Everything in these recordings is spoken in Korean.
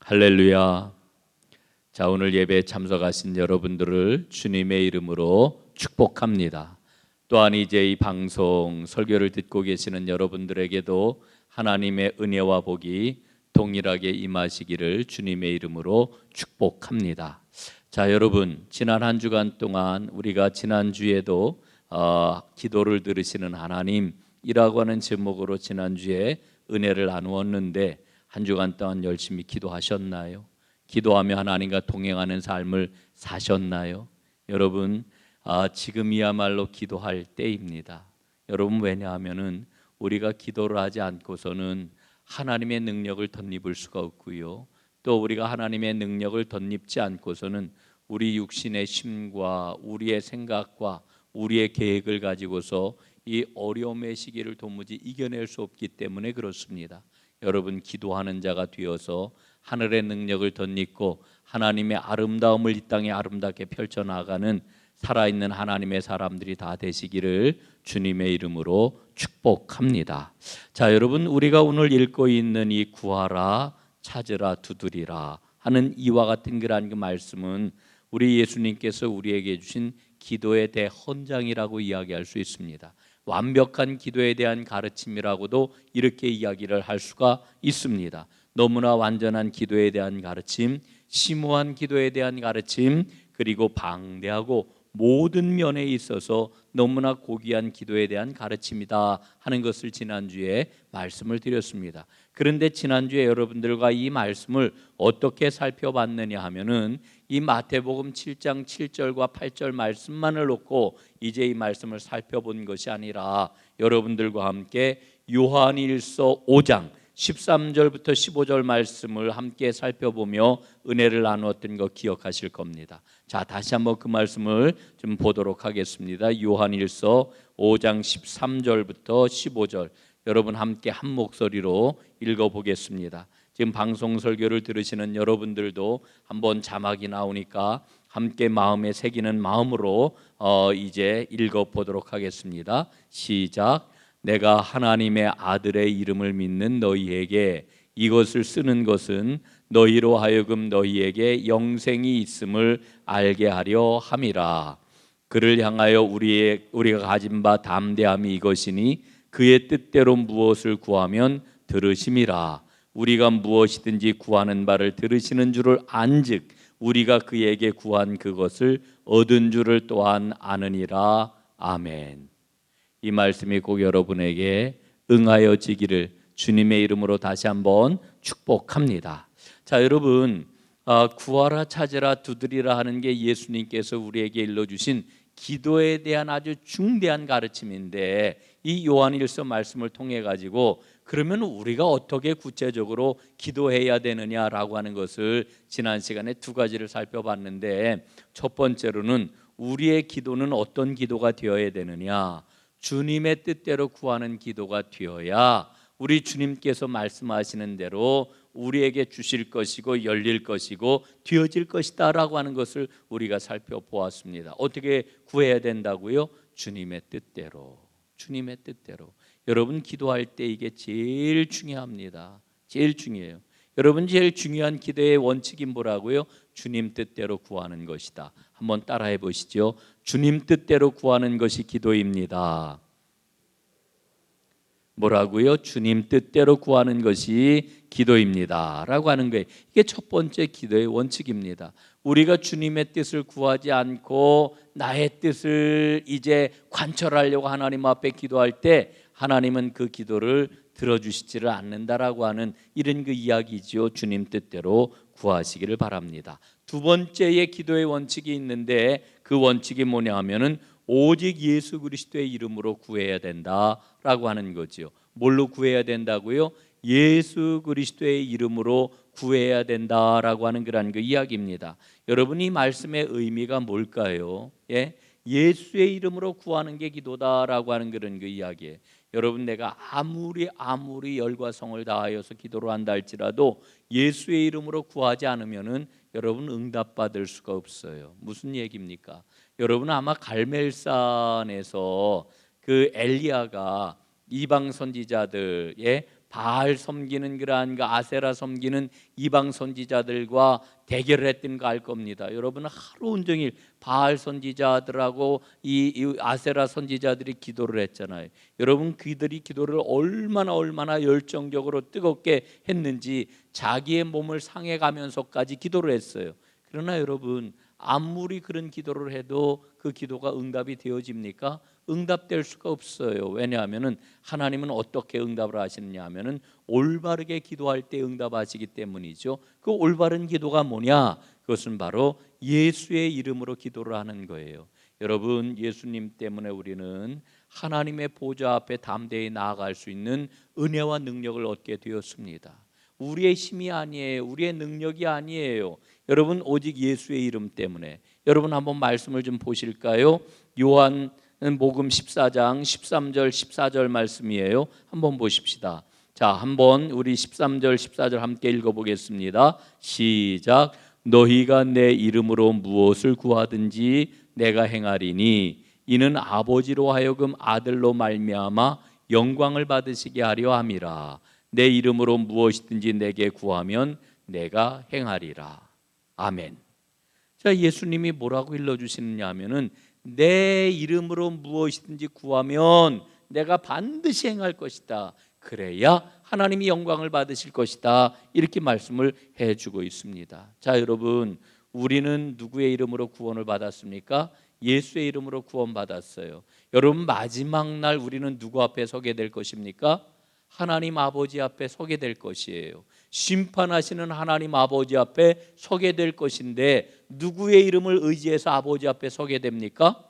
할렐루야. 자, 오늘 예배에 참석하신 여러분들을 주님의 이름으로 축복합니다. 또한 이제 이 방송 설교를 듣고 계시는 여러분들에게도 하나님의 은혜와 복이 동일하게 임하시기를 주님의 이름으로 축복합니다. 자, 여러분, 지난 한 주간 동안 우리가 지난주에도 기도를 들으시는 하나님이라고 하는 제목으로 지난주에 은혜를 나누었는데 한 주간 동안 열심히 기도하셨나요? 기도하며 하나님과 동행하는 삶을 사셨나요? 여러분, 지금이야말로 기도할 때입니다. 여러분, 왜냐하면은 우리가 기도를 하지 않고서는 하나님의 능력을 덧입을 수가 없고요. 또 우리가 하나님의 능력을 덧입지 않고서는 우리 육신의 힘과 우리의 생각과 우리의 계획을 가지고서 이 어려움의 시기를 도무지 이겨낼 수 없기 때문에 그렇습니다. 여러분, 기도하는 자가 되어서 하늘의 능력을 덧입고 하나님의 아름다움을 이 땅에 아름답게 펼쳐나가는 살아있는 하나님의 사람들이 다 되시기를 주님의 이름으로 축복합니다. 자, 여러분, 우리가 오늘 읽고 있는 이 구하라, 찾으라, 두드리라 하는 이와 같은 그 말씀은 우리 예수님께서 우리에게 주신 기도의 대헌장이라고 이야기할 수 있습니다. 완벽한 기도에 대한 가르침이라고도 이렇게 이야기를 할 수가 있습니다. 너무나 완전한 기도에 대한 가르침, 심오한 기도에 대한 가르침, 그리고 방대하고 모든 면에 있어서 너무나 고귀한 기도에 대한 가르침이다 하는 것을 지난주에 말씀을 드렸습니다. 그런데 지난주에 여러분들과 이 말씀을 어떻게 살펴봤느냐 하면은 이 마태복음 7장 7절과 8절 말씀만을 놓고 이제 이 말씀을 살펴본 것이 아니라 여러분들과 함께 요한일서 5장 13절부터 15절 말씀을 함께 살펴보며 은혜를 나누었던 거 기억하실 겁니다. 자, 다시 한번 그 말씀을 좀 보도록 하겠습니다. 요한일서 5장 13절부터 15절 여러분 함께 한 목소리로 읽어보겠습니다. 지금 방송 설교를 들으시는 여러분들도 한번 자막이 나오니까 함께 마음에 새기는 마음으로 이제 읽어보도록 하겠습니다. 시작. 내가 하나님의 아들의 이름을 믿는 너희에게 이것을 쓰는 것은 너희로 하여금 너희에게 영생이 있음을 알게 하려 함이라. 그를 향하여 우리가 가진 바 담대함이 이것이니 그의 뜻대로 무엇을 구하면 들으심이라. 우리가 무엇이든지 구하는 바를 들으시는 줄을 안즉 우리가 그에게 구한 그것을 얻은 줄을 또한 아느니라. 아멘. 이 말씀이 꼭 여러분에게 응하여지기를 주님의 이름으로 다시 한번 축복합니다. 자, 여러분, 구하라, 찾으라, 두드리라 하는 게 예수님께서 우리에게 일러주신 기도에 대한 아주 중대한 가르침인데 이 요한일서 말씀을 통해 가지고 그러면 우리가 어떻게 구체적으로 기도해야 되느냐라고 하는 것을 지난 시간에 두 가지를 살펴봤는데 첫 번째로는 우리의 기도는 어떤 기도가 되어야 되느냐, 주님의 뜻대로 구하는 기도가 되어야 우리 주님께서 말씀하시는 대로 우리에게 주실 것이고 열릴 것이고 되어질 것이다 라고 하는 것을 우리가 살펴보았습니다. 어떻게 구해야 된다고요? 주님의 뜻대로. 주님의 뜻대로. 여러분, 기도할 때 이게 제일 중요합니다. 제일 중요해요. 여러분, 제일 중요한 기도의 원칙이 뭐라고요? 주님 뜻대로 구하는 것이다. 한번 따라해 보시죠. 주님 뜻대로 구하는 것이 기도입니다. 뭐라고요? 주님 뜻대로 구하는 것이 기도입니다 라고 하는 거예요. 이게 첫 번째 기도의 원칙입니다. 우리가 주님의 뜻을 구하지 않고 나의 뜻을 이제 관철하려고 하나님 앞에 기도할 때 하나님은 그 기도를 들어주시지를 않는다라고 하는 이런 그 이야기죠. 주님 뜻대로 구하시기를 바랍니다. 두 번째의 기도의 원칙이 있는데 그 원칙이 뭐냐 하면은 오직 예수 그리스도의 이름으로 구해야 된다라고 하는 거죠. 뭘로 구해야 된다고요? 예수 그리스도의 이름으로 구해야 된다라고 하는 그런 그 이야기입니다. 여러분, 이 말씀의 의미가 뭘까요? 예수의 이름으로 구하는 게 기도다라고 하는 그런 그 이야기예요. 여러분, 내가 아무리 열과 성을 다하여서 기도를 한다 할지라도 예수의 이름으로 구하지 않으면은 여러분 응답받을 수가 없어요. 무슨 얘기입니까? 여러분, 아마 갈멜산에서 그 엘리야가 이방 선지자들의 바알 섬기는 그러한 그 아세라 섬기는 이방 선지자들과 대결을 했던 거 알 겁니다. 여러분 하루 온종일 바알 선지자들하고 이 아세라 선지자들이 기도를 했잖아요. 여러분 그들이 기도를 얼마나 열정적으로 뜨겁게 했는지 자기의 몸을 상해가면서까지 기도를 했어요. 그러나 여러분 아무리 그런 기도를 해도 그 기도가 응답이 되어집니까? 응답될 수가 없어요. 왜냐하면은 하나님은 어떻게 응답을 하시느냐 하면은 올바르게 기도할 때 응답하시기 때문이죠. 그 올바른 기도가 뭐냐? 그것은 바로 예수의 이름으로 기도를 하는 거예요. 여러분 예수님 때문에 우리는 하나님의 보좌 앞에 담대히 나아갈 수 있는 은혜와 능력을 얻게 되었습니다. 우리의 힘이 아니에요. 우리의 능력이 아니에요. 여러분 오직 예수의 이름 때문에. 여러분 한번 말씀을 좀 보실까요? 요한 복음 14장 13절 14절 말씀이에요. 한번 보십시다. 자, 한번 우리 13절 14절 함께 읽어보겠습니다. 시작. 너희가 내 이름으로 무엇을 구하든지 내가 행하리니 이는 아버지로 하여금 아들로 말미암아 영광을 받으시게 하려 함이라. 내 이름으로 무엇이든지 내게 구하면 내가 행하리라. 아멘. 자, 예수님이 뭐라고 일러주시느냐 하면은 내 이름으로 무엇이든지 구하면 내가 반드시 행할 것이다. 그래야 하나님이 영광을 받으실 것이다. 이렇게 말씀을 해주고 있습니다. 자, 여러분 우리는 누구의 이름으로 구원을 받았습니까? 예수의 이름으로 구원받았어요. 여러분 마지막 날 우리는 누구 앞에 서게 될 것입니까? 하나님 아버지 앞에 서게 될 것이에요. 심판하시는 하나님 아버지 앞에 서게 될 것인데 누구의 이름을 의지해서 아버지 앞에 서게 됩니까?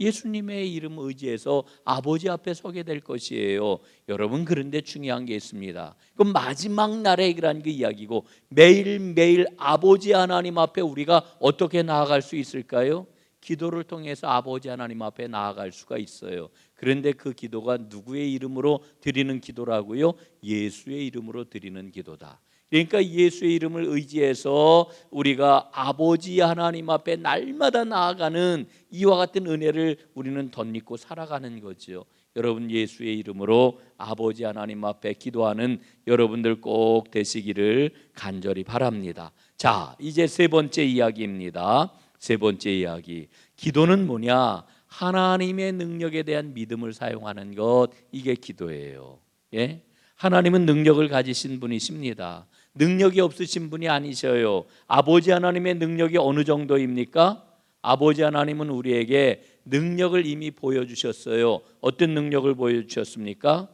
예수님의 이름을 의지해서 아버지 앞에 서게 될 것이에요. 여러분 그런데 중요한 게 있습니다. 그 마지막 날에 그런 그 이야기고 매일매일 아버지 하나님 앞에 우리가 어떻게 나아갈 수 있을까요? 기도를 통해서 아버지 하나님 앞에 나아갈 수가 있어요. 그런데 그 기도가 누구의 이름으로 드리는 기도라고요? 예수의 이름으로 드리는 기도다. 그러니까 예수의 이름을 의지해서 우리가 아버지 하나님 앞에 날마다 나아가는 이와 같은 은혜를 우리는 덧입고 살아가는 거죠. 여러분 예수의 이름으로 아버지 하나님 앞에 기도하는 여러분들 꼭 되시기를 간절히 바랍니다. 자, 이제 세 번째 이야기입니다. 세 번째 이야기. 기도는 뭐냐? 하나님의 능력에 대한 믿음을 사용하는 것, 이게 기도예요. 예? 하나님은 능력을 가지신 분이십니다. 능력이 없으신 분이 아니셔요. 아버지 하나님의 능력이 어느 정도입니까? 아버지 하나님은 우리에게 능력을 이미 보여주셨어요. 어떤 능력을 보여주셨습니까?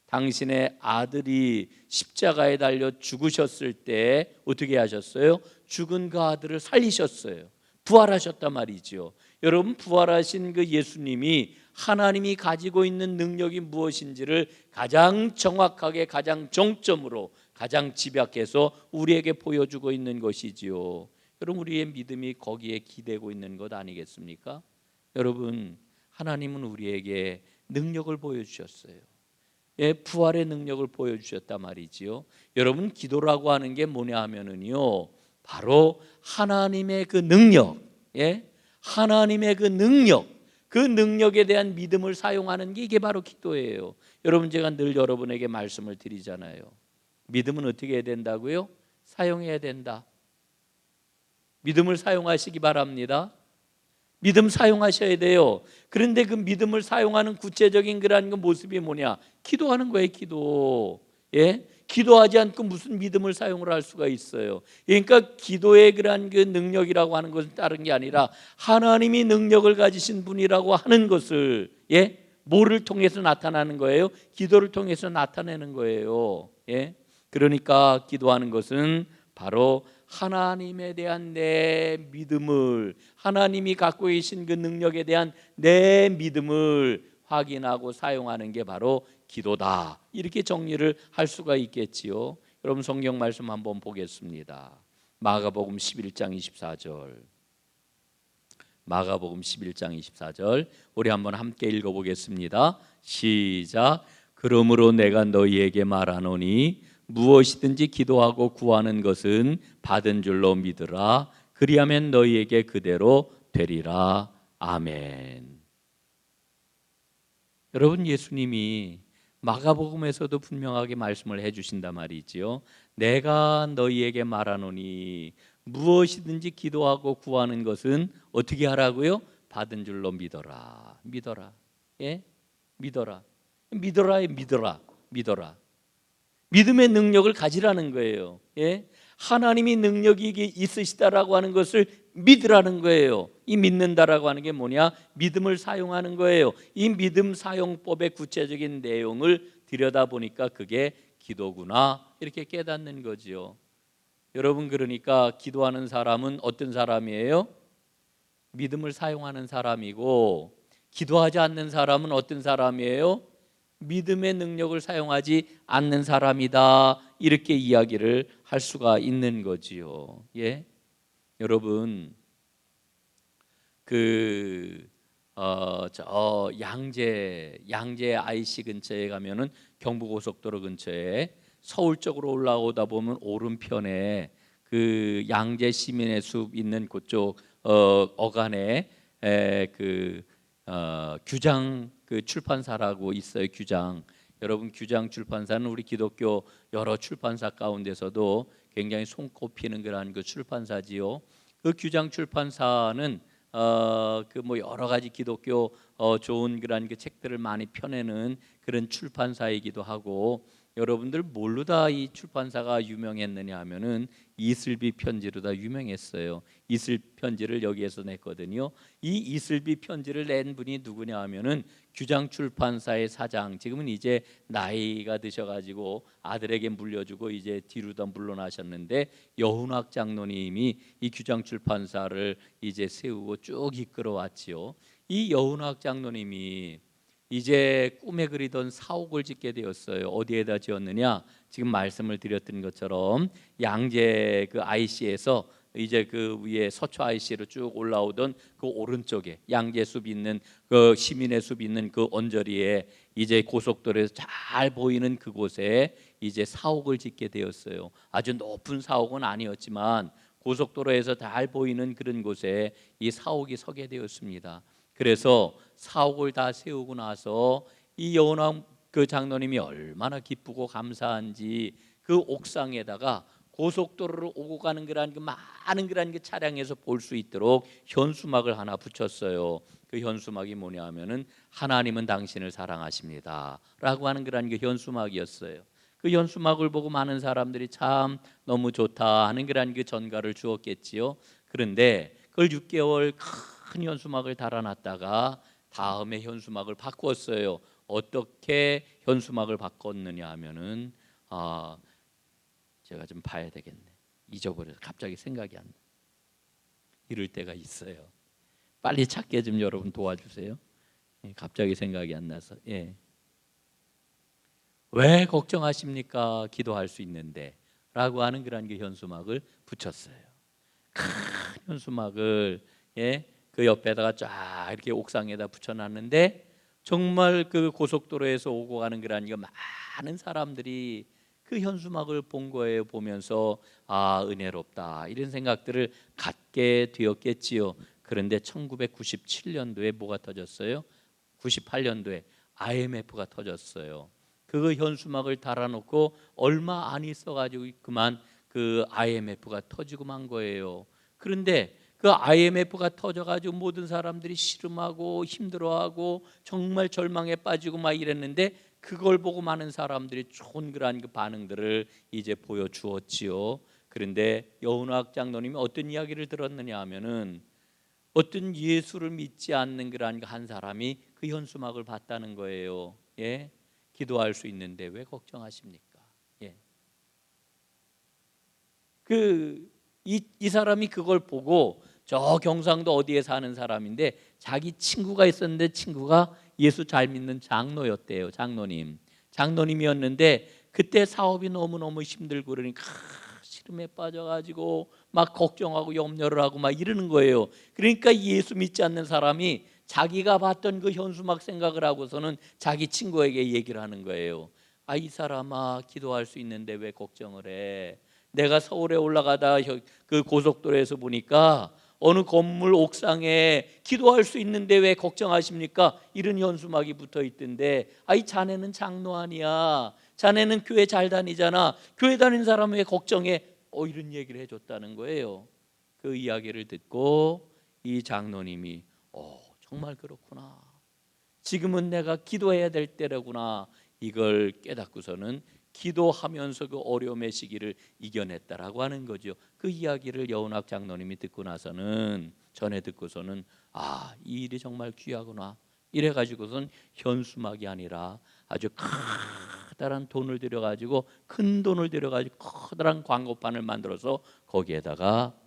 당신의 아들이 십자가에 달려 죽으셨을 때 어떻게 하셨어요? 죽은 그 아들을 살리셨어요. 부활하셨단 말이죠. 여러분 부활하신 그 예수님이 하나님이 가지고 있는 능력이 무엇인지를 가장 정확하게 가장 정점으로 가장 집약해서 우리에게 보여주고 있는 것이지요. 여러분 우리의 믿음이 거기에 기대고 있는 것 아니겠습니까? 여러분 하나님은 우리에게 능력을 보여주셨어요. 예, 부활의 능력을 보여주셨단 말이지요. 여러분 기도라고 하는 게 뭐냐 하면은요 바로 하나님의 그 능력, 예? 하나님의 그 능력, 그 능력에 대한 믿음을 사용하는 게 이게 바로 기도예요. 여러분 제가 늘 여러분에게 말씀을 드리잖아요. 믿음은 어떻게 해야 된다고요? 사용해야 된다. 믿음을 사용하시기 바랍니다. 믿음 사용하셔야 돼요. 그런데 그 믿음을 사용하는 구체적인 그런 그 모습이 뭐냐? 기도하는 거예요, 기도. 예? 기도하지 않고 무슨 믿음을 사용을 할 수가 있어요. 그러니까 기도의 그러한 그 능력이라고 하는 것은 다른 게 아니라 하나님이 능력을 가지신 분이라고 하는 것을 뭐를 통해서 나타나는 거예요? 기도를 통해서 나타내는 거예요. 그러니까 기도하는 것은 바로 하나님에 대한 내 믿음을, 하나님이 갖고 계신 그 능력에 대한 내 믿음을 확인하고 사용하는 게 바로 기도다. 이렇게 정리를 할 수가 있겠지요. 여러분 성경 말씀 한번 보겠습니다. 마가복음 11장 24절. 마가복음 11장 24절. 우리 한번 함께 읽어보겠습니다. 시작. 그러므로 내가 너희에게 말하노니 무엇이든지 기도하고 구하는 것은 받은 줄로 믿으라. 그리하면 너희에게 그대로 되리라. 아멘. 여러분 예수님이 마가복음에서도 분명하게 말씀을 해주신단 말이지요. 내가 너희에게 말하노니 무엇이든지 기도하고 구하는 것은 어떻게 하라고요? 받은 줄로 믿어라. 믿어라. 예? 믿어라. 믿어라. 믿음의 능력을 가지라는 거예요. 예? 하나님이 능력이 있으시다라고 하는 것을 믿으라는 거예요. 이 믿는다라고 하는 게 뭐냐? 믿음을 사용하는 거예요. 이 믿음 사용법의 구체적인 내용을 들여다보니까 그게 기도구나 이렇게 깨닫는 거지요. 여러분, 그러니까 기도하는 사람은 어떤 사람이에요? 믿음을 사용하는 사람이고, 기도하지 않는 사람은 어떤 사람이에요? 믿음의 능력을 사용하지 않는 사람이다. 이렇게 이야기를 할 수가 있는 거지요. 예? 여러분, 저 양재 IC 근처에 가면은 경부고속도로 근처에 서울 쪽으로 올라오다 보면 오른편에 그 양재 시민의 숲 있는 그쪽 어간에 규장 그 출판사라고 있어요. 규장. 여러분, 규장 출판사는 우리 기독교 여러 출판사 가운데서도 굉장히 손꼽히는 그런 그 출판사지요. 그 규장 출판사는 그 뭐 여러 가지 기독교 좋은 그런 그 책들을 많이 펴내는 그런 출판사이기도 하고, 여러분들 뭘로 다 이 출판사가 유명했느냐 하면은 이슬비 편지로 다 유명했어요. 이슬 편지를 여기에서 냈거든요. 이 이슬비 편지를 낸 분이 누구냐 하면은 규장 출판사의 사장, 지금은 이제 나이가 드셔가지고 아들에게 물려주고 이제 뒤로다 물러나셨는데, 여훈학 장로님이 이 규장 출판사를 이제 세우고 쭉 이끌어왔지요. 이 여훈학 장로님이 이제 꿈에 그리던 사옥을 짓게 되었어요. 어디에다 지었느냐? 지금 말씀을 드렸던 것처럼 양재 그 IC에서 이제 그 위에 서초 IC로 쭉 올라오던 그 오른쪽에 양재 숲 있는 그 시민의 숲 있는 그 언저리에 이제 고속도로에서 잘 보이는 그곳에 이제 사옥을 짓게 되었어요. 아주 높은 사옥은 아니었지만 고속도로에서 잘 보이는 그런 곳에 이 사옥이 서게 되었습니다. 그래서 사옥을 다 세우고 나서 이 여운왕 그 장로님이 얼마나 기쁘고 감사한지 그 옥상에다가 고속도로를 오고 가는 그런 그 많은 그런 그 차량에서 볼 수 있도록 현수막을 하나 붙였어요. 그 현수막이 뭐냐 하면은 하나님은 당신을 사랑하십니다라고 하는 그런 그 현수막이었어요. 그 현수막을 보고 많은 사람들이 참 너무 좋다 하는 그런 그 전가를 주었겠지요. 그런데 그걸 6개월 큰 현수막을 달아놨다가 다음에 현수막을 바꿨어요. 어떻게 현수막을 바꿨느냐 하면은 제가 좀 봐야 되겠네. 잊어버려서 갑자기 생각이 안 나. 이럴 때가 있어요. 빨리 찾게 좀 여러분 도와주세요. 갑자기 생각이 안 나서. 예. 왜 걱정하십니까? 기도할 수 있는데 라고 하는 그런 게 현수막을 붙였어요. 큰 현수막을 그 옆에다가 쫙 이렇게 옥상에다 붙여놨는데, 정말 그 고속도로에서 오고 가는 그런 게 많은 사람들이 그 현수막을 본 거예요. 보면서 은혜롭다 이런 생각들을 갖게 되었겠지요. 그런데 1997년도에 뭐가 터졌어요? 98년도에 IMF가 터졌어요. 그 현수막을 달아놓고 얼마 안 있어가지고 그만 그 IMF가 터지고 만 거예요. 그런데 그 IMF가 터져가지고 모든 사람들이 시름하고 힘들어하고 정말 절망에 빠지고 막 이랬는데, 그걸 보고 많은 사람들이 좋은 그러한 그 반응들을 이제 보여주었지요. 그런데 여운학 장로님이 어떤 이야기를 들었느냐 하면은, 어떤 예수를 믿지 않는 그러한 한 사람이 그 현수막을 봤다는 거예요. 예? 기도할 수 있는데 왜 걱정하십니까? 예. 이 사람이 그걸 보고, 저 경상도 어디에 사는 사람인데 자기 친구가 있었는데 친구가 예수 잘 믿는 장로였대요. 장로님이었는데 그때 사업이 너무너무 힘들고 그러니까 시름에 빠져가지고 막 걱정하고 염려를 하고 막 이러는 거예요. 그러니까 예수 믿지 않는 사람이 자기가 봤던 그 현수막 생각을 하고서는 자기 친구에게 얘기를 하는 거예요. 이 사람아, 기도할 수 있는데 왜 걱정을 해? 내가 서울에 올라가다 그 고속도로에서 보니까 어느 건물 옥상에 기도할 수 있는데 왜 걱정하십니까? 이런 현수막이 붙어 있던데, 아이 자네는 장로 아니야, 자네는 교회 잘 다니잖아, 교회 다니는 사람 왜 걱정해? 이런 얘기를 해줬다는 거예요. 그 이야기를 듣고 이 장로님이 정말 그렇구나, 지금은 내가 기도해야 될 때라구나, 이걸 깨닫고서는 기도하면서 그 어려움의 시기를 이겨냈다라고 하는 거죠. 그 이야기를 여운학 장로님이 듣고 나서는, 전에 듣고서는 이 일이 정말 귀하구나, 이래 가지고선 현수막이 아니라 아주 커다란 돈을 들여가지고, 큰 돈을 들여가지고 커다란 광고판을 만들어서 거기에다가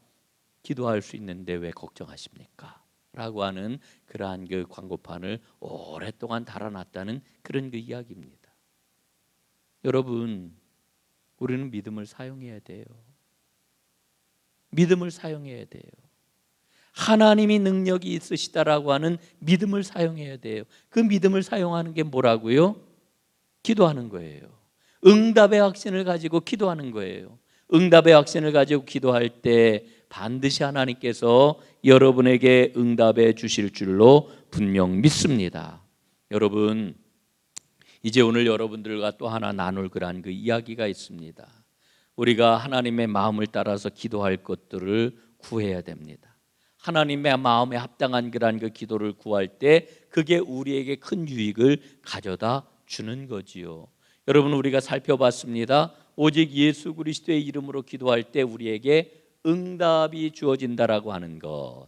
기도할 수 있는데 왜 걱정하십니까? 라고 하는 그러한 그 광고판을 오랫동안 달아놨다는 그런 그 이야기입니다. 여러분, 우리는 믿음을 사용해야 돼요. 믿음을 사용해야 돼요. 하나님이 능력이 있으시다라고 하는 믿음을 사용해야 돼요. 그 믿음을 사용하는 게 뭐라고요? 기도하는 거예요. 응답의 확신을 가지고 기도하는 거예요. 응답의 확신을 가지고 기도할 때 반드시 하나님께서 여러분에게 응답해 주실 줄로 분명 믿습니다. 여러분, 이제 오늘 여러분들과 또 하나 나눌 그러한 그 이야기가 있습니다. 우리가 하나님의 마음을 따라서 기도할 것들을 구해야 됩니다. 하나님의 마음에 합당한 그러한 그 기도를 구할 때 그게 우리에게 큰 유익을 가져다 주는 거지요. 여러분, 우리가 살펴봤습니다. 오직 예수 그리스도의 이름으로 기도할 때 우리에게 응답이 주어진다라고 하는 것.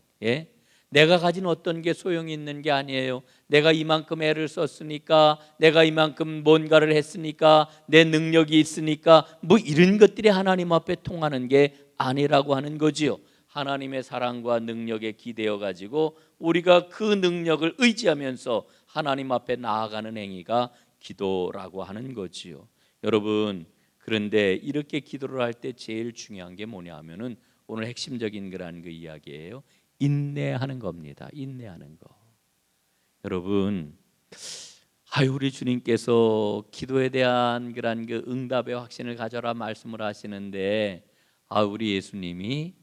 내가 가진 어떤 게 소용이 있는 게 아니에요. 내가 이만큼 애를 썼으니까, 내가 이만큼 뭔가를 했으니까, 내 능력이 있으니까, 뭐 이런 것들이 하나님 앞에 통하는 게 아니라고 하는 거지요. 하나님의 사랑과 능력에 기대어 가지고 우리가 그 능력을 의지하면서 하나님 앞에 나아가는 행위가 기도라고 하는 거지요. 여러분, 그런데 이렇게 기도를 할 때 제일 중요한 게 뭐냐 하면은, 오늘 핵심적인 그런 그 이야기예요. 인내하는 겁니다. 인내하는 거. 여러분, 우리 주님께서 기도에 대한 그런 그 응답의 확신을 가져라 말씀을 하시는데, 우리 예수님이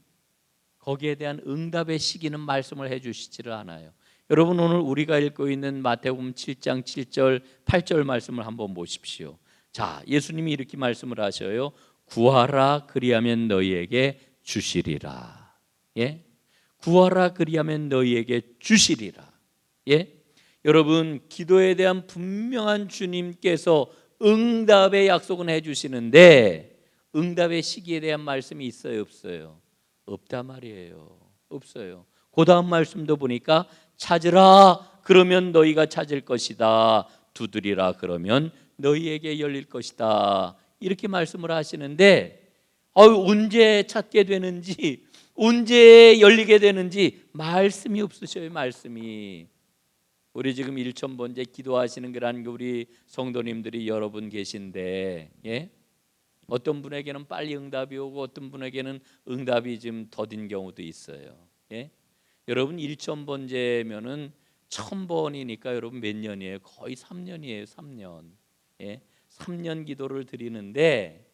거기에 대한 응답의 시기는 말씀을 해주시지를 않아요. 여러분, 오늘 우리가 읽고 있는 마태복음 7장 7절 8절 말씀을 한번 보십시오. 자, 예수님이 이렇게 말씀을 하셔요. 구하라 그리하면 너희에게 주시리라. 구하라 그리하면 너희에게 주시리라. 여러분, 기도에 대한 분명한 주님께서 응답의 약속은 해주시는데, 응답의 시기에 대한 말씀이 있어요, 없어요? 없단 말이에요. 없어요. 그 다음 말씀도 보니까 찾으라 그러면 너희가 찾을 것이다, 두드리라 그러면 너희에게 열릴 것이다, 이렇게 말씀을 하시는데, 언제 찾게 되는지, 언제 열리게 되는지 말씀이 없으셔요. 말씀이. 우리 지금 일천번제 기도하시는 그런 우리 성도님들이 여러분 계신데, 어떤 분에게는 빨리 응답이 오고 어떤 분에게는 응답이 좀 더딘 경우도 있어요. 여러분, 일천번제면은 1000번이니까 여러분 몇 년이에요? 거의 3년이에요. 3년. 3년 기도를 드리는데,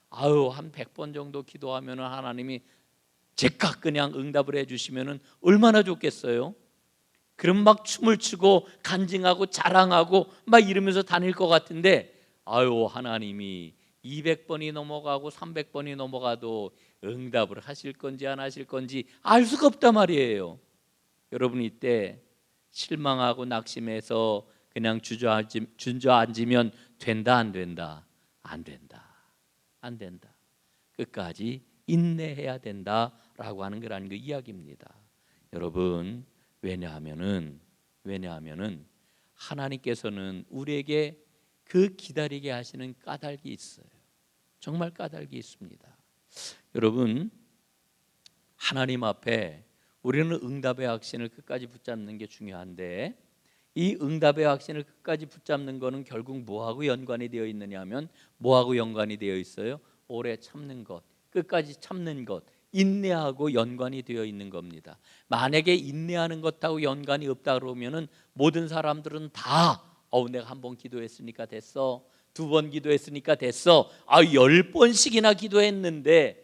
한 100번 정도 기도하면 하나님이 제깍 그냥 응답을 해주시면 얼마나 좋겠어요? 그럼 막 춤을 추고 간증하고 자랑하고 막 이러면서 다닐 것 같은데, 하나님이 200번이 넘어가고 300번이 넘어가도 응답을 하실 건지 안 하실 건지 알 수가 없단 말이에요. 여러분, 이때 실망하고 낙심해서 그냥 주저앉으면 된다, 안 된다? 안 된다. 안 된다. 끝까지 인내해야 된다라고 하는 그런 그 이야기입니다. 여러분, 왜냐하면은 하나님께서는 우리에게 그 기다리게 하시는 까닭이 있어요. 정말 까닭이 있습니다. 여러분, 하나님 앞에 우리는 응답의 확신을 끝까지 붙잡는 게 중요한데, 이 응답의 확신을 끝까지 붙잡는 거는 결국 뭐하고 연관이 되어 있느냐 하면, 뭐하고 연관이 되어 있어요? 오래 참는 것, 끝까지 참는 것, 인내하고 연관이 되어 있는 겁니다. 만약에 인내하는 것하고 연관이 없다 그러면은 모든 사람들은 다 내가 한 번 기도했으니까 됐어, 2번 기도했으니까 됐어, 10번씩이나 기도했는데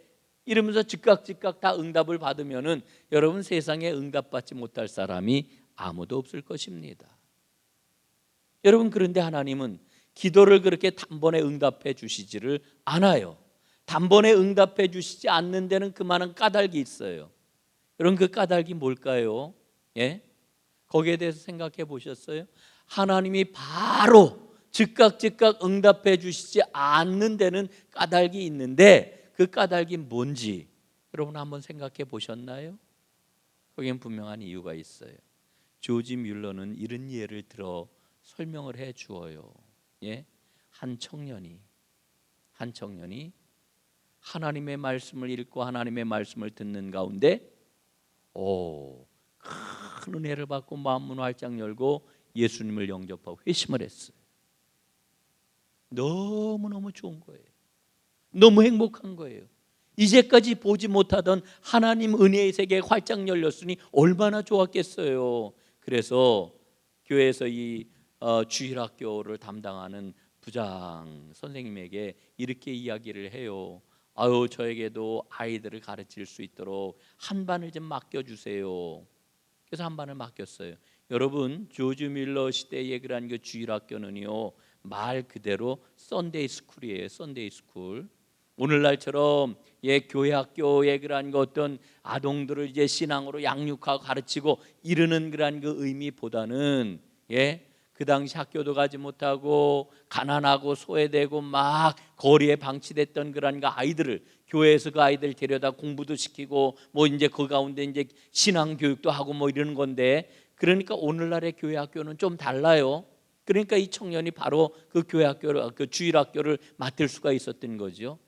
이러면서 즉각 다 응답을 받으면은 여러분 세상에 응답받지 못할 사람이 아무도 없을 것입니다. 여러분 그런데 하나님은 기도를 그렇게 단번에 응답해 주시지를 않아요. 단번에 응답해 주시지 않는 데는 그만한 까닭이 있어요. 여러분 그 까닭이 뭘까요? 예? 거기에 대해서 생각해 보셨어요? 하나님이 바로 즉각 응답해 주시지 않는 데는 까닭이 있는데 그 까닭이 뭔지 여러분 한번 생각해 보셨나요? 거기엔 분명한 이유가 있어요. 조지 뮬러는 이런 예를 들어 설명을 해 주어요. 예? 한 청년이 하나님의 말씀을 읽고 하나님의 말씀을 듣는 가운데 큰 은혜를 받고 마음문 활짝 열고 예수님을 영접하고 회심을 했어요. 너무너무 좋은 거예요. 너무 행복한 거예요. 이제까지 보지 못하던 하나님 은혜의 세계에 활짝 열렸으니 얼마나 좋았겠어요. 그래서 교회에서 이 주일학교를 담당하는 부장 선생님에게 이렇게 이야기를 해요. 아유, 저에게도 아이들을 가르칠 수 있도록 한 반을 좀 맡겨주세요. 그래서 한 반을 맡겼어요. 여러분 조지 밀러 시대에 그런 그 주일학교는요 말 그대로 썬데이 스쿨이에요. 썬데이 스쿨. 오늘날처럼 교회 학교에 그런 그 어떤 아동들을 이제 신앙으로 양육하고 가르치고 이르는 그런 그 의미보다는 그 당시 학교도 가지 못하고 가난하고 소외되고 막 거리에 방치됐던 그런 그 아이들을 교회에서 그 아이들 데려다 공부도 시키고 뭐 이제 그 가운데 이제 신앙 교육도 하고 뭐 이러는 건데, 그러니까 오늘날의 교회 학교는 좀 달라요. 그러니까 이 청년이 바로 그 교회 학교를 그 주일 학교를 맡을 수가 있었던 거죠.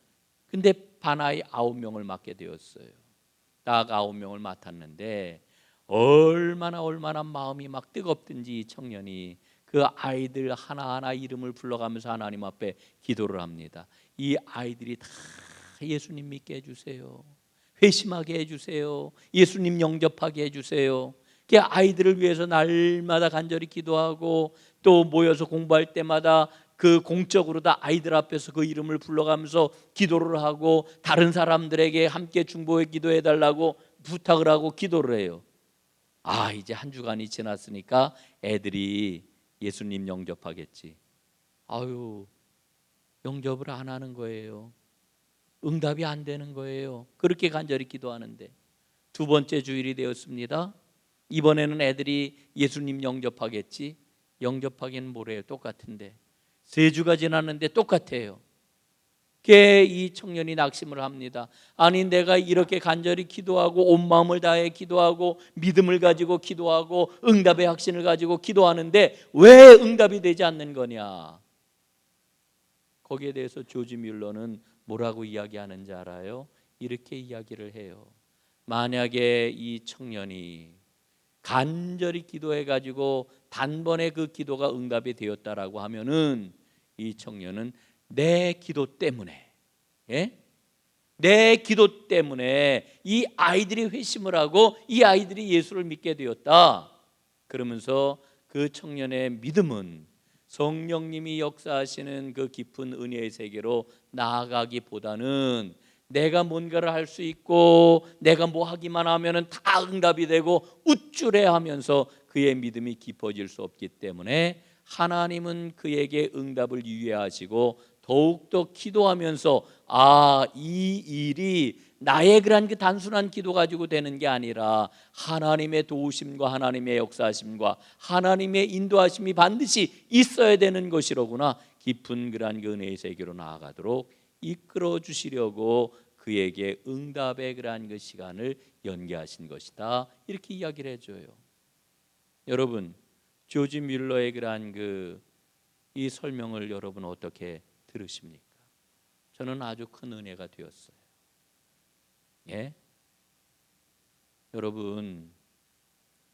근데 반아이 9명을 맡게 되었어요. 딱 9명을 맡았는데 얼마나 마음이 막 뜨겁든지 이 청년이 그 아이들 하나하나 이름을 불러가면서 하나님 앞에 기도를 합니다. 이 아이들이 다 예수님 믿게 해주세요. 회심하게 해주세요. 예수님 영접하게 해주세요. 그 아이들을 위해서 날마다 간절히 기도하고 또 모여서 공부할 때마다 그 공적으로 다 아이들 앞에서 그 이름을 불러가면서 기도를 하고 다른 사람들에게 함께 중보에 기도해 달라고 부탁을 하고 기도를 해요. 이제 한 주간이 지났으니까 애들이 예수님 영접하겠지. 영접을 안 하는 거예요. 응답이 안 되는 거예요. 그렇게 간절히 기도하는데 두 번째 주일이 되었습니다. 이번에는 애들이 예수님 영접하겠지. 영접하기는 뭐래요? 똑같은데 3주가 지났는데 똑같아요. 이 청년이 낙심을 합니다. 아니 내가 이렇게 간절히 기도하고 온 마음을 다해 기도하고 믿음을 가지고 기도하고 응답의 확신을 가지고 기도하는데 왜 응답이 되지 않는 거냐. 거기에 대해서 조지 뮬러는 뭐라고 이야기하는지 알아요? 이렇게 이야기를 해요. 만약에 이 청년이 간절히 기도해 가지고 단번에 그 기도가 응답이 되었다라고 하면은 이 청년은 내 기도 때문에 내 기도 때문에 이 아이들이 회심을 하고 이 아이들이 예수를 믿게 되었다. 그러면서 그 청년의 믿음은 성령님이 역사하시는 그 깊은 은혜의 세계로 나아가기보다는 내가 뭔가를 할 수 있고 내가 뭐 하기만 하면은 다 응답이 되고 우쭐해하면서 그의 믿음이 깊어질 수 없기 때문에 하나님은 그에게 응답을 유예하시고 더욱더 기도하면서 이 일이 나의 그런 그 단순한 기도 가지고 되는 게 아니라 하나님의 도우심과 하나님의 역사하심과 하나님의 인도하심이 반드시 있어야 되는 것이로구나. 깊은 그런 그 은혜의 세계로 나아가도록 이끌어 주시려고 그에게 응답의 그러한 그 시간을 연기하신 것이다. 이렇게 이야기를 해줘요. 여러분 조지 뮬러의 그러한 이 설명을 여러분 어떻게 들으십니까? 저는 아주 큰 은혜가 되었어요. 여러분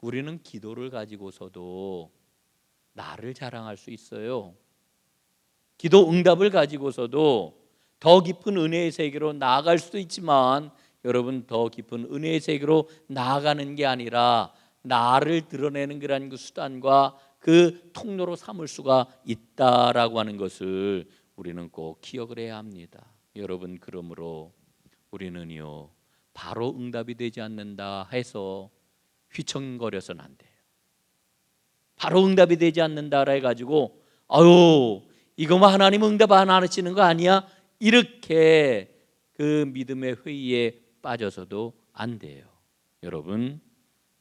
우리는 기도를 가지고서도 나를 자랑할 수 있어요. 기도 응답을 가지고서도 더 깊은 은혜의 세계로 나아갈 수도 있지만 여러분 더 깊은 은혜의 세계로 나아가는 게 아니라 나를 드러내는 그런 그 수단과 그 통로로 삼을 수가 있다라고 하는 것을 우리는 꼭 기억을 해야 합니다. 여러분 그러므로 우리는요 바로 응답이 되지 않는다 해서 휘청거려서는 안 돼요. 바로 응답이 되지 않는다라 해가지고 아유 이거만 하나님 응답 안 하시는 거 아니야? 이렇게 그 믿음의 회의에 빠져서도 안 돼요. 여러분,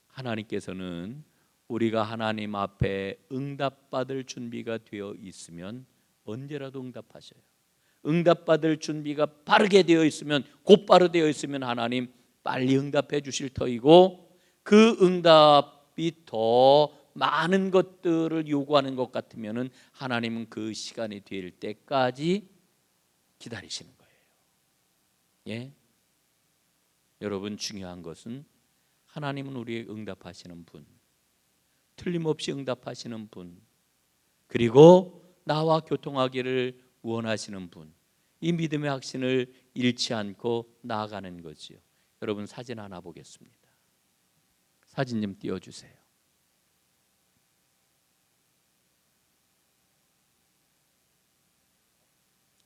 하나님께서는 우리가 하나님 앞에 응답받을 준비가 되어 있으면 언제라도 응답하셔요. 응답받을 준비가 빠르게 되어 있으면, 곧바로 되어 있으면 하나님 빨리 응답해 주실 터이고, 그 응답이 더 많은 것들을 요구하는 것 같으면 하나님은 그 시간이 될 때까지 기다리시는 거예요. 예? 여러분, 중요한 것은 하나님은 우리에게 응답하시는 분, 틀림없이 응답하시는 분, 그리고 나와 교통하기를 원하시는 분, 이 믿음의 확신을 잃지 않고 나아가는 거지요. 여러분, 사진 하나 보겠습니다. 사진 좀 띄워주세요.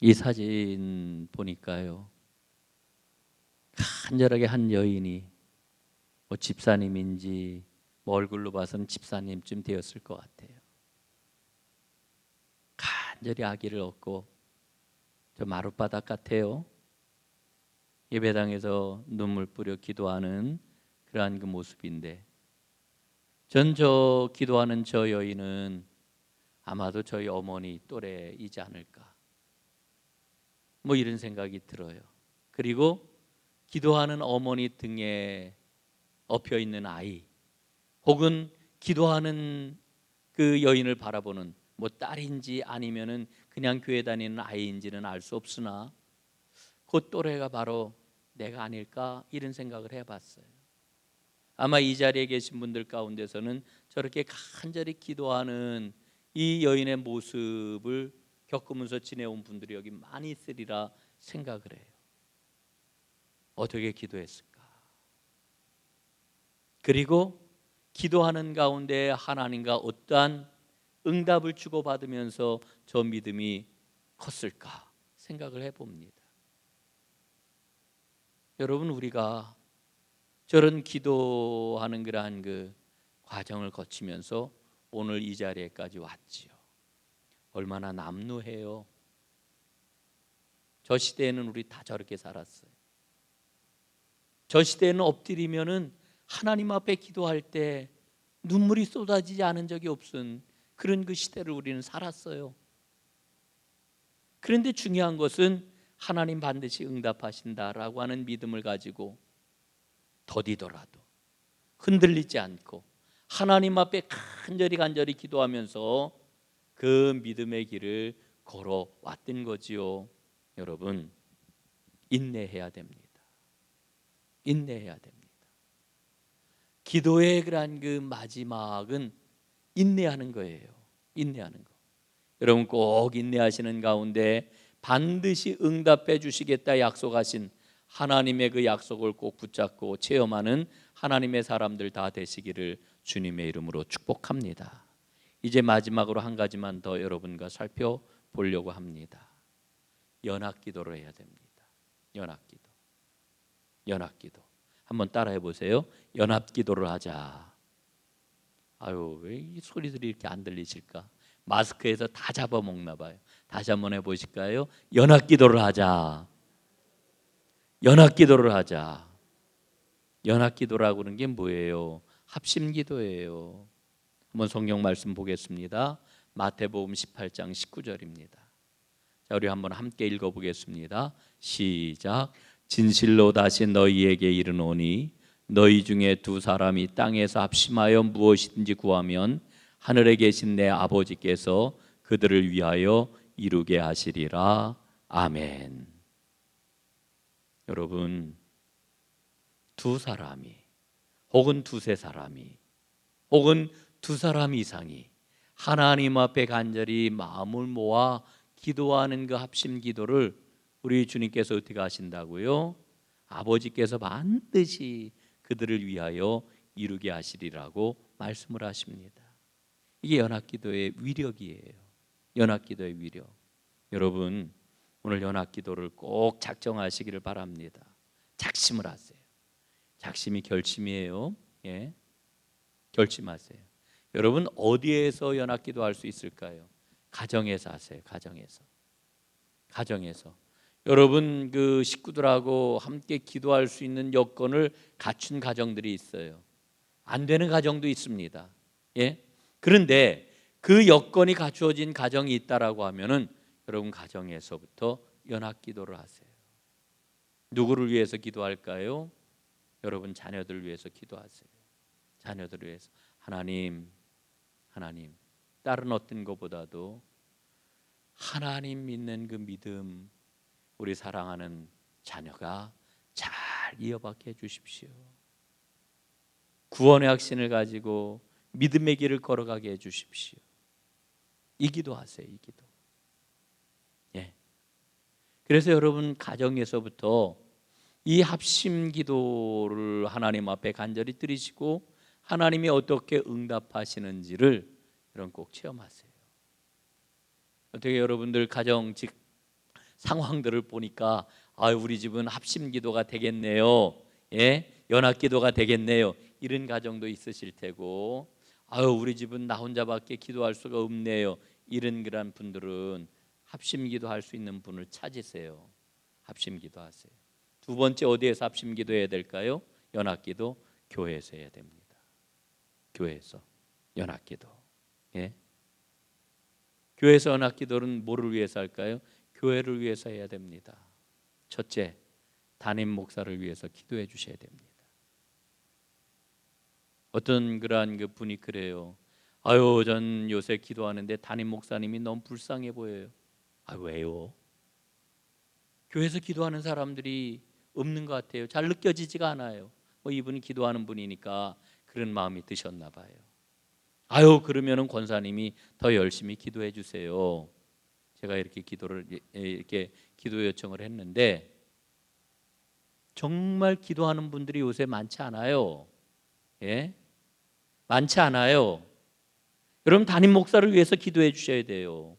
이 사진 보니까요, 간절하게 한 여인이 뭐 집사님인지 뭐 얼굴로 봐서는 집사님쯤 되었을 것 같아요. 간절히 아기를 얻고 저 마룻바닥 같아요. 예배당에서 눈물 뿌려 기도하는 그러한 그 모습인데, 전 저 기도하는 저 여인은 아마도 저희 어머니 또래이지 않을까, 뭐 이런 생각이 들어요. 그리고 기도하는 어머니 등에 엎여 있는 아이, 혹은 기도하는 그 여인을 바라보는 뭐 딸인지 아니면은 그냥 교회 다니는 아이인지는 알 수 없으나 그 또래가 바로 내가 아닐까, 이런 생각을 해봤어요. 아마 이 자리에 계신 분들 가운데서는 저렇게 간절히 기도하는 이 여인의 모습을 겪으면서 지내온 분들이 여기 많이 있으리라 생각을 해요. 어떻게 기도했을까? 그리고 기도하는 가운데 하나님과 어떠한 응답을 주고받으면서 저 믿음이 컸을까 생각을 해봅니다. 여러분, 우리가 저런 기도하는 그러한 그 과정을 거치면서 오늘 이 자리에까지 왔지요. 얼마나 남루해요. 저 시대에는 우리 다 저렇게 살았어요. 저 시대에는 엎드리면은 하나님 앞에 기도할 때 눈물이 쏟아지지 않은 적이 없은 그런 그 시대를 우리는 살았어요. 그런데 중요한 것은 하나님 반드시 응답하신다라고 하는 믿음을 가지고 더디더라도 흔들리지 않고 하나님 앞에 간절히 기도하면서 그 믿음의 길을 걸어왔던 거지요. 여러분, 인내해야 됩니다. 인내해야 됩니다. 기도의 그러한 그 마지막은 인내하는 거예요. 인내하는 거. 여러분, 꼭 인내하시는 가운데 반드시 응답해 주시겠다 약속하신 하나님의 그 약속을 꼭 붙잡고 체험하는 하나님의 사람들 다 되시기를 주님의 이름으로 축복합니다. 이제 마지막으로 한 가지만 더 여러분과 살펴보려고 합니다. 연합기도를 해야 됩니다. 연합기도. 연합기도. 한번 따라해 보세요. 연합기도를 하자. 아유, 왜 이 소리들이 이렇게 안 들리실까? 마스크에서 다 잡아먹나 봐요. 다시 한번 해보실까요? 연합기도를 하자. 연합기도를 하자. 연합기도라고 하는 게 뭐예요? 합심기도예요. 한번 성경 말씀 보겠습니다. 마태복음 18장 19절입니다. 자, 우리 한번 함께 읽어보겠습니다. 시작. 진실로 다시 너희에게 이르노니 너희 중에 두 사람이 땅에서 합심하여 무엇이든지 구하면 하늘에 계신 내 아버지께서 그들을 위하여 이루게 하시리라. 아멘. 여러분, 두 사람이 혹은 두세 사람이 혹은 두 사람 이상이 하나님 앞에 간절히 마음을 모아 기도하는 그 합심 기도를 우리 주님께서 어떻게 하신다고요? 아버지께서 반드시 그들을 위하여 이루게 하시리라고 말씀을 하십니다. 이게 연합기도의 위력이에요. 연합기도의 위력. 여러분, 오늘 연합기도를 꼭 작정하시기를 바랍니다. 작심을 하세요. 작심이 결심이에요. 예, 결심하세요. 여러분 어디에서 연합기도 할 수 있을까요? 가정에서 하세요. 가정에서 여러분 그 식구들하고 함께 기도할 수 있는 여건을 갖춘 가정들이 있어요. 안 되는 가정도 있습니다. 예? 그런데 그 여건이 갖추어진 가정이 있다라고 하면은 여러분 가정에서부터 연합기도를 하세요. 누구를 위해서 기도할까요? 여러분 자녀들을 위해서 기도하세요. 자녀들을 위해서. 하나님, 다른 어떤 것보다도 하나님 믿는 그 믿음, 우리 사랑하는 자녀가 잘 이어받게 해주십시오. 구원의 확신을 가지고 믿음의 길을 걸어가게 해주십시오. 이 기도하세요. 이 기도. 예. 그래서 여러분 가정에서부터 이 합심 기도를 하나님 앞에 간절히 드리시고 하나님이 어떻게 응답하시는지를 여러분 꼭 체험하세요. 어떻게 여러분들 가정직 상황들을 보니까 우리 집은 합심 기도가 되겠네요. 예? 연합 기도가 되겠네요. 이런 가정도 있으실 테고 우리 집은 나 혼자밖에 기도할 수가 없네요. 이런 그런 분들은 합심 기도할 수 있는 분을 찾으세요. 합심 기도하세요. 두 번째 어디에서 합심 기도해야 될까요? 연합 기도 교회에서 해야 됩니다. 교회에서 연합 기도. 예? 교회에서 연합 기도는 뭐를 위해서 할까요? 교회를 위해서 해야 됩니다. 첫째, 담임 목사를 위해서 기도해 주셔야 됩니다. 어떤 그러한 그 분이 그래요. 전 요새 기도하는데 담임 목사님이 너무 불쌍해 보여요. 왜요? 교회에서 기도하는 사람들이 없는 것 같아요. 잘 느껴지지가 않아요. 이분이 기도하는 분이니까 그런 마음이 드셨나 봐요. 그러면은 권사님이 더 열심히 기도해 주세요. 제가 이렇게 기도 요청을 했는데 정말 기도하는 분들이 요새 많지 않아요. 예? 많지 않아요. 여러분 담임 목사를 위해서 기도해 주셔야 돼요.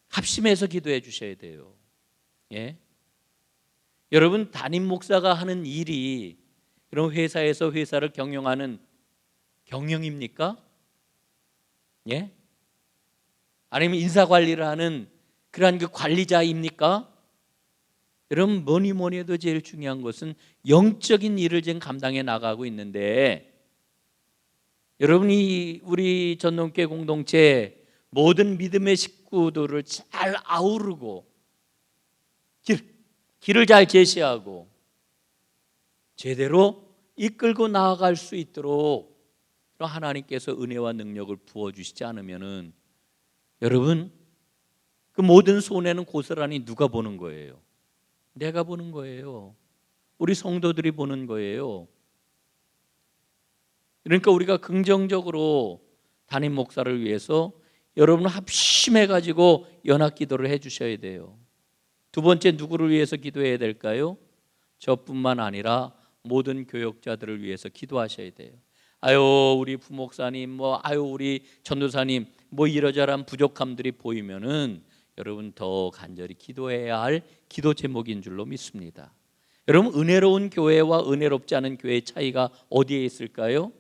합심해서 기도해 주셔야 돼요. 예? 여러분 담임 목사가 하는 일이 그런 회사에서 회사를 경영하는 경영입니까? 예? 아니면 인사 관리를 하는 그러한 그 관리자입니까? 여러분 뭐니 해도 제일 중요한 것은 영적인 일을 지금 감당해 나가고 있는데 여러분이 우리 전동교회 공동체 모든 믿음의 식구들을 잘 아우르고 길을 잘 제시하고 제대로 이끌고 나아갈 수 있도록 하나님께서 은혜와 능력을 부어주시지 않으면은 여러분 그 모든 손해는 고스란히 누가 보는 거예요? 내가 보는 거예요. 우리 성도들이 보는 거예요. 그러니까 우리가 긍정적으로 담임 목사를 위해서 여러분 합심해 가지고 연합 기도를 해 주셔야 돼요. 두 번째 누구를 위해서 기도해야 될까요? 저뿐만 아니라 모든 교역자들을 위해서 기도하셔야 돼요. 우리 부목사님 우리 전도사님 이러저러한 부족함들이 보이면은 여러분 더 간절히 기도해야 할 기도 제목인 줄로 믿습니다. 여러분 은혜로운 교회와 은혜롭지 않은 교회의 차이가 어디에 있을까요?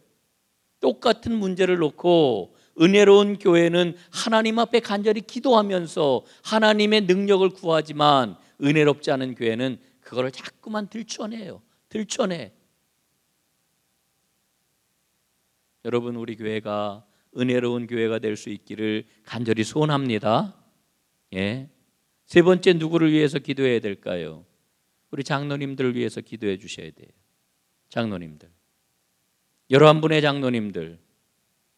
똑같은 문제를 놓고 은혜로운 교회는 하나님 앞에 간절히 기도하면서 하나님의 능력을 구하지만 은혜롭지 않은 교회는 그거를 자꾸만 들춰내요. 여러분 우리 교회가 은혜로운 교회가 될 수 있기를 간절히 소원합니다. 예. 세 번째 누구를 위해서 기도해야 될까요? 우리 장로님들을 위해서 기도해 주셔야 돼요. 장로님들, 11분의 장로님들,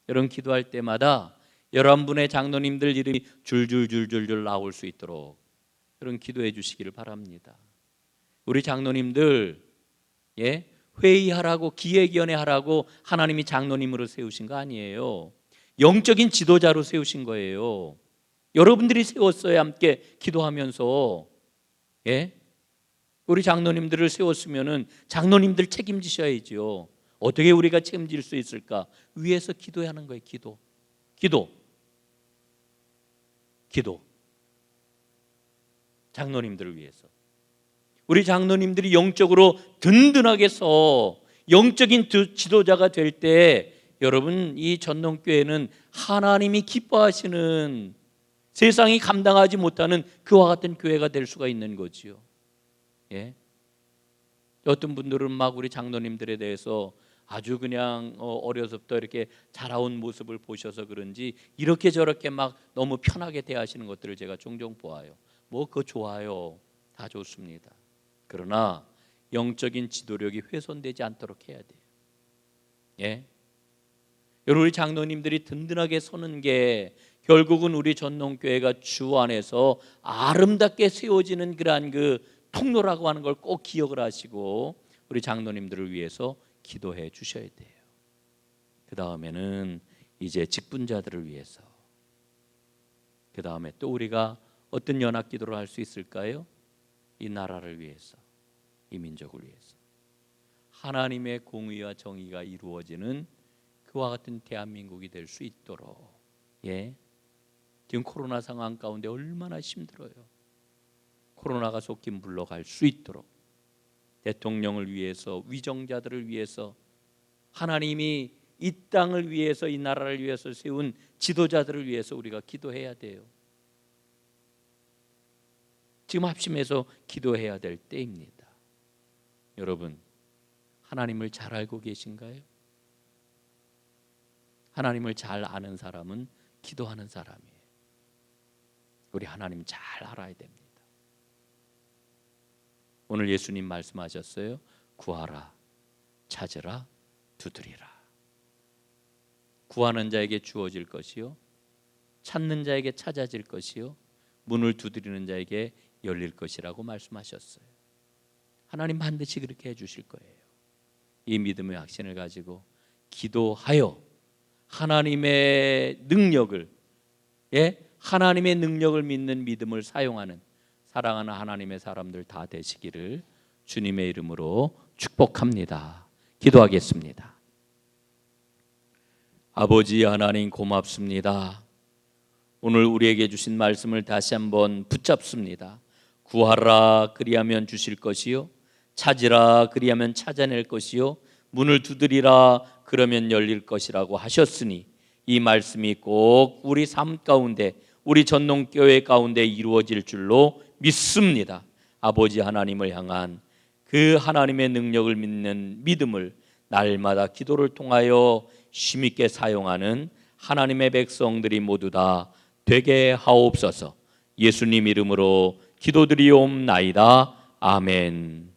여러분 기도할 때마다 11분의 장로님들 이름이 줄줄줄줄줄 나올 수 있도록 여러분 기도해 주시기를 바랍니다. 우리 장로님들 회의하라고 기획위원회하라고 하나님이 장로님으로 세우신 거 아니에요. 영적인 지도자로 세우신 거예요. 여러분들이 세웠어야 함께 기도하면서 우리 장로님들을 세웠으면은 장로님들 책임지셔야지요. 어떻게 우리가 책임질 수 있을까? 위에서 기도하는 거예요. 기도. 장로님들을 위해서. 우리 장로님들이 영적으로 든든하게 서 영적인 지도자가 될 때 여러분, 이 전농교회는 하나님이 기뻐하시는, 세상이 감당하지 못하는 그와 같은 교회가 될 수가 있는 거지요. 예? 어떤 분들은 막 우리 장로님들에 대해서 아주 그냥 어려서부터 이렇게 자라온 모습을 보셔서 그런지 이렇게 저렇게 막 너무 편하게 대하시는 것들을 제가 종종 보아요. 뭐 그거 좋아요. 다 좋습니다. 그러나 영적인 지도력이 훼손되지 않도록 해야 돼요. 예? 여러분, 우리 장로님들이 든든하게 서는 게 결국은 우리 전농교회가 주 안에서 아름답게 세워지는 그러한 그 통로라고 하는 걸 꼭 기억을 하시고 우리 장로님들을 위해서 기도해 주셔야 돼요. 그 다음에는 이제 직분자들을 위해서, 그 다음에 또 우리가 어떤 연합 기도를 할 수 있을까요? 이 나라를 위해서, 이 민족을 위해서 하나님의 공의와 정의가 이루어지는 그와 같은 대한민국이 될 수 있도록. 예, 지금 코로나 상황 가운데 얼마나 힘들어요. 코로나가 속히 물러갈 수 있도록 대통령을 위해서, 위정자들을 위해서, 하나님이 이 땅을 위해서, 이 나라를 위해서 세운 지도자들을 위해서 우리가 기도해야 돼요. 지금 합심해서 기도해야 될 때입니다. 여러분, 하나님을 잘 알고 계신가요? 하나님을 잘 아는 사람은 기도하는 사람이에요. 우리 하나님 잘 알아야 됩니다. 오늘 예수님 말씀하셨어요. 구하라, 찾으라, 두드리라. 구하는 자에게 주어질 것이요, 찾는 자에게 찾아질 것이요, 문을 두드리는 자에게 열릴 것이라고 말씀하셨어요. 하나님 반드시 그렇게 해주실 거예요. 이 믿음의 확신을 가지고 기도하여 하나님의 능력을, 하나님의 능력을 믿는 믿음을 사용하는 사랑하는 하나님의 사람들 다 되시기를 주님의 이름으로 축복합니다. 기도하겠습니다. 아버지 하나님, 고맙습니다. 오늘 우리에게 주신 말씀을 다시 한번 붙잡습니다. 구하라, 그리하면 주실 것이요, 찾으라, 그리하면 찾아낼 것이요, 문을 두드리라, 그러면 열릴 것이라고 하셨으니 이 말씀이 꼭 우리 삶 가운데, 우리 전농교회 가운데 이루어질 줄로 믿습니다. 아버지 하나님을 향한 그 하나님의 능력을 믿는 믿음을 날마다 기도를 통하여 힘있게 사용하는 하나님의 백성들이 모두 다 되게 하옵소서. 예수님 이름으로 기도드리옵나이다. 아멘.